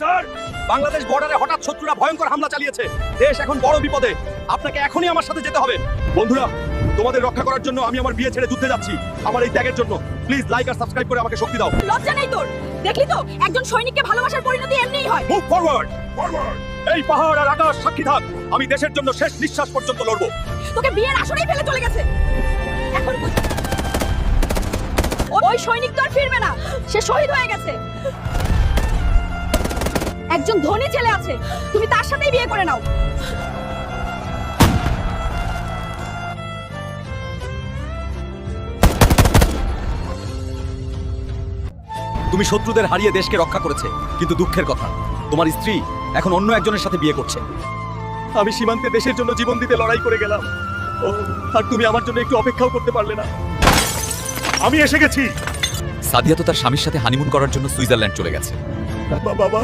Sir, Bangladesh বর্ডারে হঠাৎ শত্রুরা ভয়ঙ্কর হামলা চালিয়েছে। দেশ এখন বড় বিপদে। আপনাকে এখনই আমার সাথে যেতে হবে। বন্ধুরা, তোমাদের রক্ষা করার জন্য আমি আমার বিয়ে ছেড়ে যুদ্ধে যাচ্ছি। আমার এই ত্যাগের জন্য প্লিজ লাইক আর সাবস্ক্রাইব করে আমাকে শক্তি দাও। লজ্জা নেই তোর? দেখলি তো, একজন সৈনিককে ভালোবাসার পরিণতি এমনিই হয়। Move forward, forward. এই পাহাড় আর আকাশ সাক্ষী থাক, আমি দেশের জন্য শেষ নিঃশ্বাস পর্যন্ত লড়ব। তোকে বিয়ের আসরেই ফেলে চলে গেছে। এখন ওই সৈনিক তো আর ফিরবে না, সে শহীদ হয়ে গেছে। একজন ধনী ছেলে আছে, তুমি তার সাথেই বিয়ে করে নাও। তুমি শত্রুদের হারিয়ে দেশকে রক্ষা করেছে, কিন্তু দুঃখের কথা তোমার স্ত্রী এখন অন্য একজনের সাথে বিয়ে করছে। আমি সীমান্তে দেশের জন্য জীবন দিতে লড়াই করে গেলাম, আর তুমি আমার জন্য একটু অপেক্ষাও করতে পারলে না। আমি এসে গেছি। সাদিয়া তো তার স্বামীর সাথে হানিমুন করার জন্য সুইজারল্যান্ড চলে গেছে। বাবা,